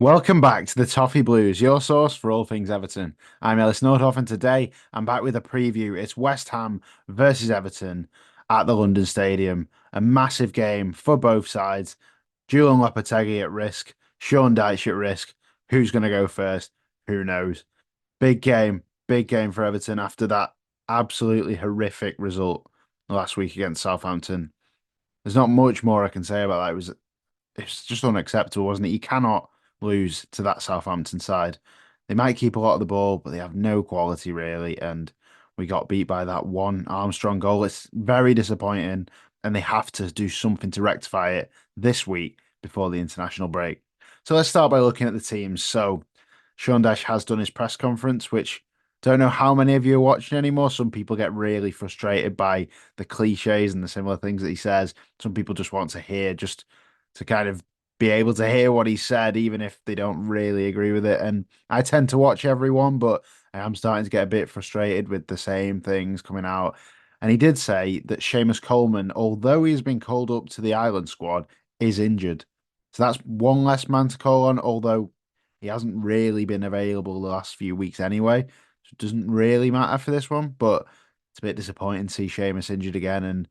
Welcome back to the Toffee Blues, your source for all things Everton. I'm Ellis, and today I'm back with a preview. It's West Ham versus Everton at the London Stadium. A massive game for both sides. Julian Lopetegui at risk, Sean Dyche at risk. Who's going to go first? Who knows? Big game for Everton after that absolutely horrific result last week against Southampton. There's not much more I can say about that. It's just unacceptable, wasn't it? You cannot lose to that Southampton side. They might keep a lot of the ball, but they have no quality really. And we got beat by that one Armstrong goal. It's very disappointing, and they have to do something to rectify it this week before the international break. So let's start by looking at the teams. So Sean Dash has done his press conference, which don't know how many of you are watching anymore. Some people get really frustrated by the cliches and the similar things that he says. Some people just want to hear just to kind of be able to hear what he said, even if they don't really agree with it. And I tend to watch everyone, but I am starting to get a bit frustrated with the same things coming out. And he did say that Seamus Coleman, although he's been called up to the Ireland squad, is injured. So that's one less man to call on, although he hasn't really been available the last few weeks anyway. So it doesn't really matter for this one, but it's a bit disappointing to see Seamus injured again. And,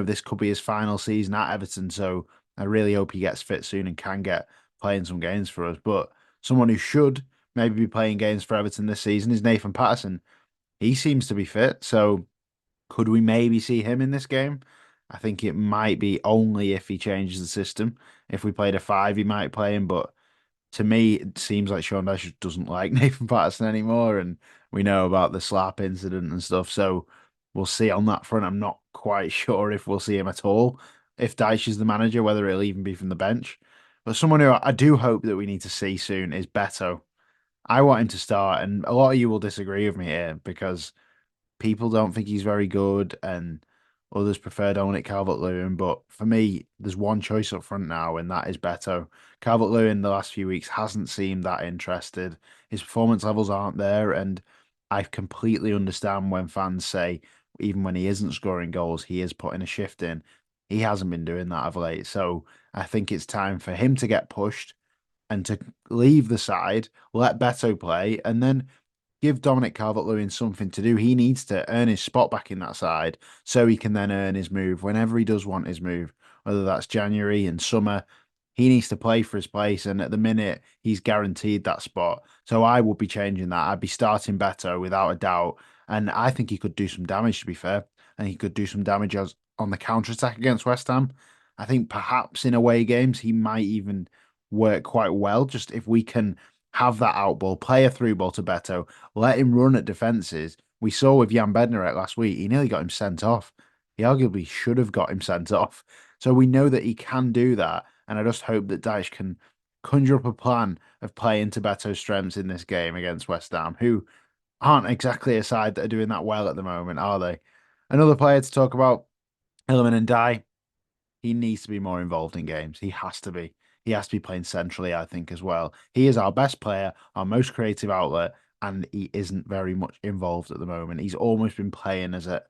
this could be his final season at Everton. So I really hope he gets fit soon and can get playing some games for us. But someone who should maybe be playing games for Everton this season is Nathan Patterson. He seems to be fit, so could we maybe see him in this game? I think it might be only if he changes the system. If we played a five, he might play him, but to me, it seems like Sean Dyche doesn't like Nathan Patterson anymore, and we know about the slap incident and stuff. So we'll see on that front. I'm not quite sure if we'll see him at all. If Dyche is the manager, whether it'll even be from the bench. But someone who I do hope that we need to see soon is Beto. I want him to start, and a lot of you will disagree with me here because people don't think he's very good, and others prefer Dominic Calvert-Lewin. But for me, there's one choice up front now, and that is Beto. Calvert-Lewin the last few weeks hasn't seemed that interested. His performance levels aren't there, and I completely understand when fans say even when he isn't scoring goals, he is putting a shift in. He hasn't been doing that of late, so I think it's time for him to get pushed and to leave the side, let Beto play, and then give Dominic Calvert-Lewin something to do. He needs to earn his spot back in that side so he can then earn his move whenever he does want his move, whether that's January and summer. He needs to play for his place, and at the minute, he's guaranteed that spot. So I would be changing that. I'd be starting Beto without a doubt, and I think he could do some damage, to be fair, and he could do some damage on the counter attack against West Ham. I think perhaps in away games he might even work quite well. Just if we can have that out ball, play a through ball to Beto, let him run at defences. We saw with Jan Bednarek last week, he nearly got him sent off. He arguably should have got him sent off. So we know that he can do that. And I just hope that Dyche can conjure up a plan of playing to Beto's strengths in this game against West Ham, who aren't exactly a side that are doing that well at the moment, are they? Another player to talk about, Ilman and Dye. He needs to be more involved in games. He has to be. He has to be playing centrally, I think, as well. He is our best player, our most creative outlet, and he isn't very much involved at the moment. He's almost been playing as a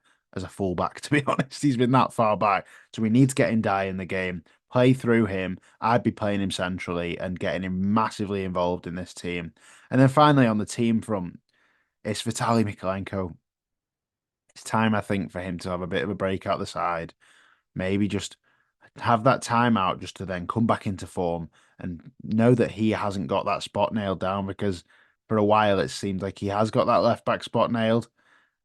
fullback, to be honest. He's been that far back. So we need to get him die in the game, play through him. I'd be playing him centrally and getting him massively involved in this team. And then finally on the team front, it's Vitaly Mikalenko. It's time, I think, for him to have a bit of a break out the side. Maybe just have that time out just to then come back into form and know that he hasn't got that spot nailed down because for a while it seems like he has got that left back spot nailed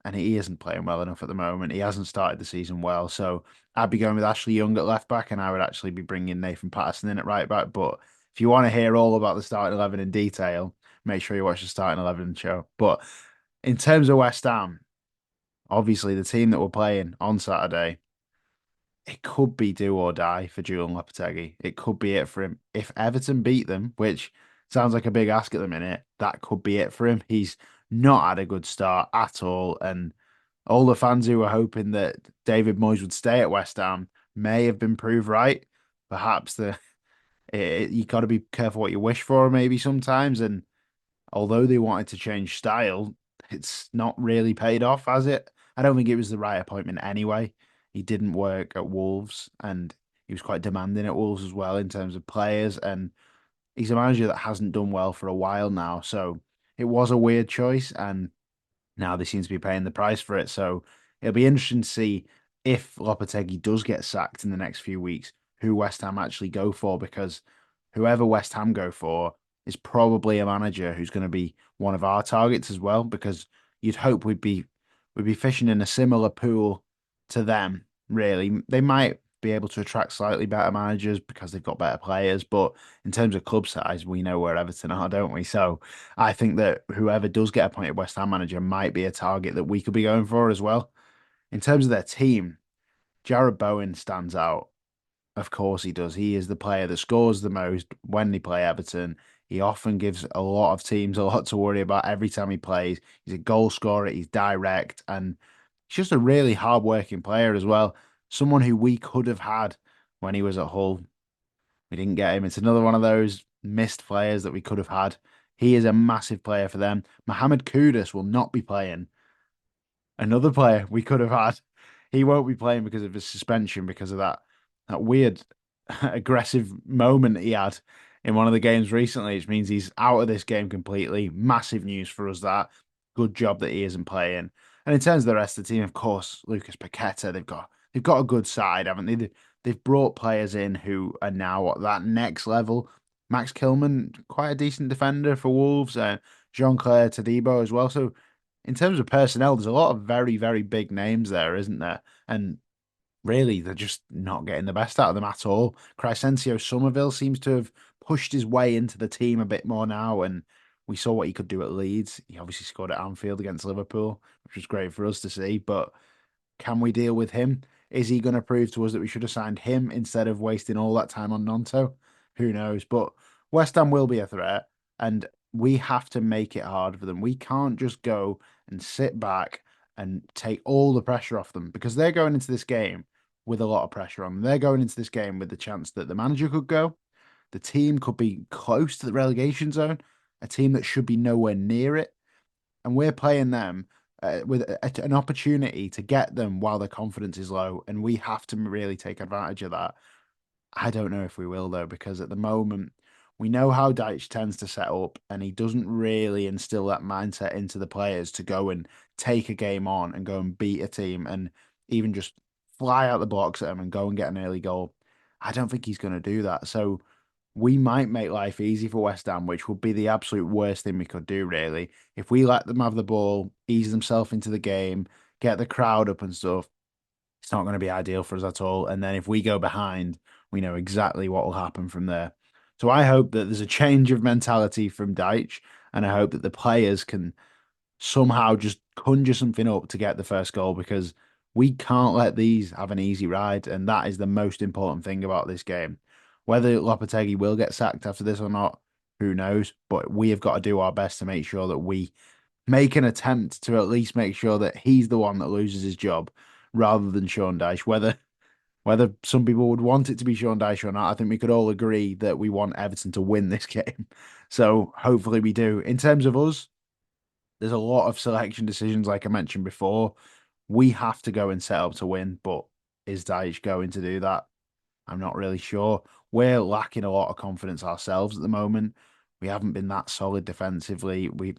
and he isn't playing well enough at the moment. He hasn't started the season well. So I'd be going with Ashley Young at left back and I would actually be bringing Nathan Patterson in at right back. But if you want to hear all about the starting 11 in detail, make sure you watch the starting 11 show. But in terms of West Ham, obviously the team that we're playing on Saturday, it could be do or die for Julian Lopetegui. It could be it for him. If Everton beat them, which sounds like a big ask at the minute, that could be it for him. He's not had a good start at all. And all the fans who were hoping that David Moyes would stay at West Ham may have been proved right. Perhaps you got to be careful what you wish for, maybe sometimes. And although they wanted to change style, it's not really paid off, has it? I don't think it was the right appointment anyway. He didn't work at Wolves and he was quite demanding at Wolves as well in terms of players. And he's a manager that hasn't done well for a while now. So it was a weird choice, and now they seem to be paying the price for it. So it'll be interesting to see if Lopetegui does get sacked in the next few weeks, who West Ham actually go for, because whoever West Ham go for is probably a manager who's going to be one of our targets as well, because you'd hope we'd be fishing in a similar pool to them, really. They might be able to attract slightly better managers because they've got better players, but in terms of club size, we know where Everton are, don't we? So I think that whoever does get appointed West Ham manager might be a target that we could be going for as well. In terms of their team, Jared Bowen stands out. Of course he does. He is the player that scores the most when they play Everton. He often gives a lot of teams a lot to worry about every time he plays. He's a goal scorer, he's direct, and he's just a really hard-working player as well. Someone who we could have had when he was at Hull. We didn't get him. It's another one of those missed players that we could have had. He is a massive player for them. Mohamed Kudus will not be playing. Another player we could have had. He won't be playing because of his suspension, because of that weird aggressive moment he had in one of the games recently, which means he's out of this game completely. Massive news for us that. Good job that he isn't playing. And in terms of the rest of the team, of course, Lucas Paqueta, they've got a good side, haven't they? They've brought players in who are now at that next level. Max Kilman, quite a decent defender for Wolves, Jean-Claire Todibo as well. So in terms of personnel, there's a lot of very, very big names there, isn't there? And really, they're just not getting the best out of them at all. Crescencio Somerville seems to have pushed his way into the team a bit more now, and we saw what he could do at Leeds. He obviously scored at Anfield against Liverpool, which was great for us to see. But can we deal with him? Is he going to prove to us that we should have signed him instead of wasting all that time on Nonto? Who knows? But West Ham will be a threat, and we have to make it hard for them. We can't just go and sit back and take all the pressure off them, because they're going into this game with a lot of pressure on them. They're going into this game with the chance that the manager could go, the team could be close to the relegation zone, a team that should be nowhere near it, and we're playing them with an opportunity to get them while their confidence is low, and we have to really take advantage of that. I don't know if we will though, because at the moment we know how Dyche tends to set up, and he doesn't really instill that mindset into the players to go and take a game on and go and beat a team and even just fly out the blocks at them and go and get an early goal. I don't think he's going to do that. So we might make life easy for West Ham, which would be the absolute worst thing we could do, really. If we let them have the ball, ease themselves into the game, get the crowd up and stuff, it's not going to be ideal for us at all. And then if we go behind, we know exactly what will happen from there. So I hope that there's a change of mentality from Dyche, and I hope that the players can somehow just conjure something up to get the first goal, because we can't let these have an easy ride. And that is the most important thing about this game. Whether Lopetegui will get sacked after this or not, who knows? But we have got to do our best to make sure that we make an attempt to at least make sure that he's the one that loses his job rather than Sean Dyche. Whether some people would want it to be Sean Dyche or not, I think we could all agree that we want Everton to win this game. So hopefully we do. In terms of us, there's a lot of selection decisions, like I mentioned before. We have to go and set up to win, but is Dyche going to do that? I'm not really sure. We're lacking a lot of confidence ourselves at the moment. We haven't been that solid defensively. We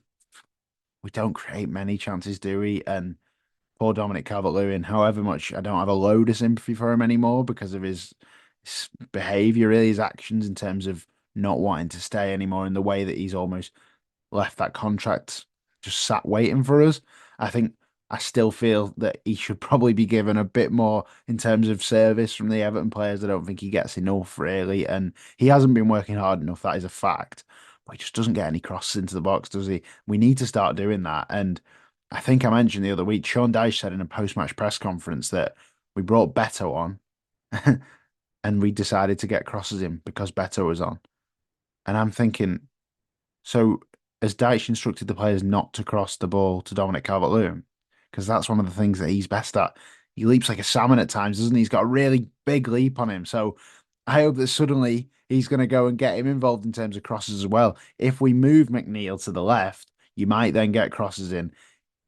don't create many chances, do we? And poor Dominic Calvert-Lewin, however much I don't have a load of sympathy for him anymore because of his behavior, really, his actions in terms of not wanting to stay anymore, in the way that he's almost left that contract just sat waiting for us. I think I still feel that he should probably be given a bit more in terms of service from the Everton players. I don't think he gets enough, really, and he hasn't been working hard enough. That is a fact. But he just doesn't get any crosses into the box, does he? We need to start doing that. And I think I mentioned the other week, Sean Dyche said in a post-match press conference that we brought Beto on and we decided to get crosses in because Beto was on. And I'm thinking, so has Dyche instructed the players not to cross the ball to Dominic Calvert-Lewin? Because that's one of the things that he's best at. He leaps like a salmon at times, doesn't he? He's got a really big leap on him. So I hope that suddenly he's going to go and get him involved in terms of crosses as well. If we move McNeil to the left, you might then get crosses in.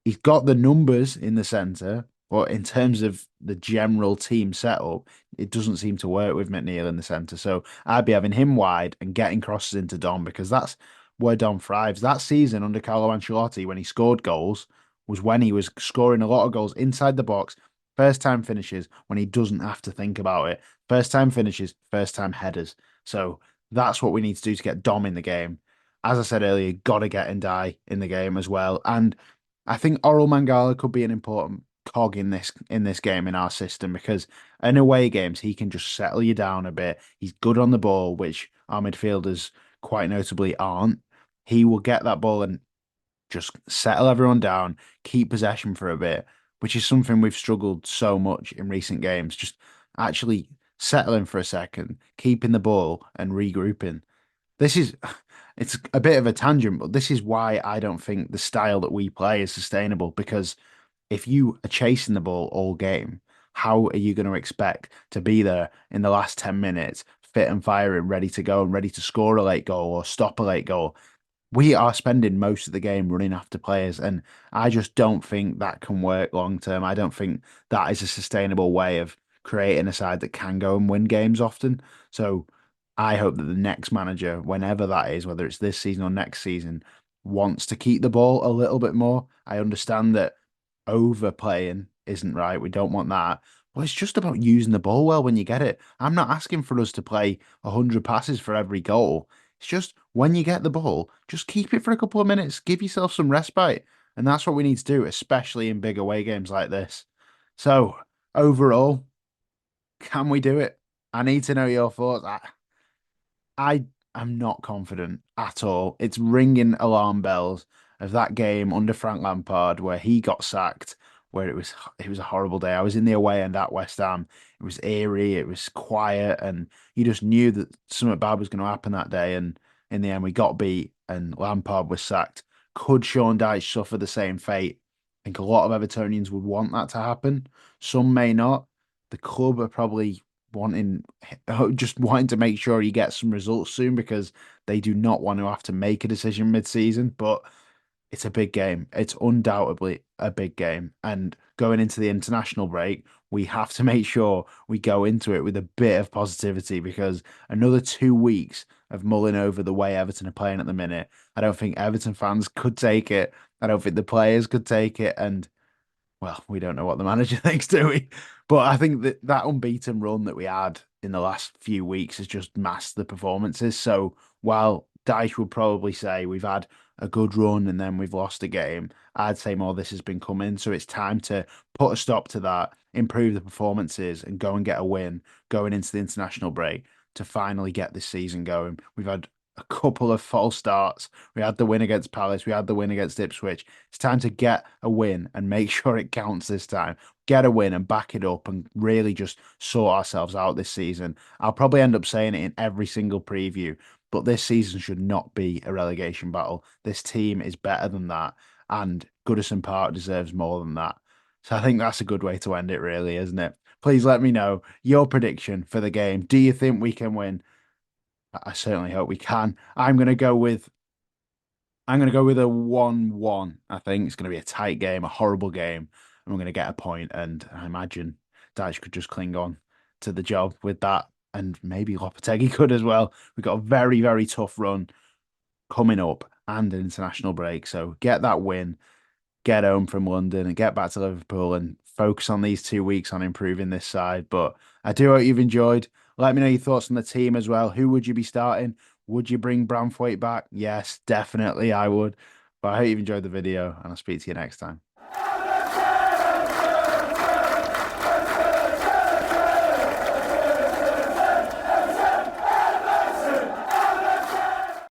He's got the numbers in the centre. But in terms of the general team setup, it doesn't seem to work with McNeil in the centre. So I'd be having him wide and getting crosses into Dom because that's where Dom thrives. That season under Carlo Ancelotti, when he scored goals, was when he was scoring a lot of goals inside the box, first time finishes when he doesn't have to think about it. First time finishes, first time headers. So that's what we need to do to get Dom in the game. As I said earlier, got to get Ndai in the game as well. And I think Oral Mangala could be an important cog in this game in our system because in away games he can just settle you down a bit. He's good on the ball, which our midfielders quite notably aren't. He will get that ball and just settle everyone down, keep possession for a bit, which is something we've struggled so much in recent games. Just actually settling for a second, keeping the ball and regrouping. This is it's a bit of a tangent, but this is why I don't think the style that we play is sustainable because if you are chasing the ball all game, how are you going to expect to be there in the last 10 minutes, fit and firing, ready to go and ready to score a late goal or stop a late goal? We are spending most of the game running after players, and I just don't think that can work long term. I don't think that is a sustainable way of creating a side that can go and win games often. So I hope that the next manager, whenever that is, whether it's this season or next season, wants to keep the ball a little bit more. I understand that overplaying isn't right. We don't want that. Well, it's just about using the ball well when you get it. I'm not asking for us to play 100 passes for every goal. It's just when you get the ball, just keep it for a couple of minutes, give yourself some respite. And that's what we need to do, especially in big away games like this. So, overall, can we do it? I need to know your thoughts. I am not confident at all. It's ringing alarm bells of that game under Frank Lampard where he got sacked, where it was a horrible day. I was in the away end at West Ham. It was eerie, it was quiet, and you just knew that something bad was going to happen that day. And in the end, we got beat, and Lampard was sacked. Could Sean Dyche suffer the same fate? I think a lot of Evertonians would want that to happen. Some may not. The club are probably wanting just wanting to make sure he gets some results soon because they do not want to have to make a decision mid-season. But it's a big game. It's undoubtedly a big game. And going into the international break, we have to make sure we go into it with a bit of positivity because another 2 weeks of mulling over the way Everton are playing at the minute, I don't think Everton fans could take it. I don't think the players could take it. And well, we don't know what the manager thinks, do we? But I think that that unbeaten run that we had in the last few weeks has just masked the performances. So while Dyche would probably say we've had a good run and then we've lost a game, I'd say more this has been coming. So it's time to put a stop to that, improve the performances, and go and get a win going into the international break to finally get this season going. We've had a couple of false starts. We had the win against Palace. We had the win against Ipswich. It's time to get a win and make sure it counts this time. Get a win and back it up and really just sort ourselves out this season. I'll probably end up saying it in every single preview, but this season should not be a relegation battle. This team is better than that, and Goodison Park deserves more than that. So I think that's a good way to end it, really, isn't it? Please let me know your prediction for the game. Do you think we can win? I certainly hope we can. I'm gonna go with a 1-1. I think it's gonna be a tight game, a horrible game, and we're gonna get a point. And I imagine Dyche could just cling on to the job with that, and maybe Lopetegui could as well. We've got a very, very tough run coming up and an international break. So get that win, get home from London and get back to Liverpool and focus on these 2 weeks on improving this side. But I do hope you've enjoyed. Let me know your thoughts on the team as well. Who would you be starting? Would you bring Branthwaite back? Yes, definitely I would. But I hope you've enjoyed the video and I'll speak to you next time.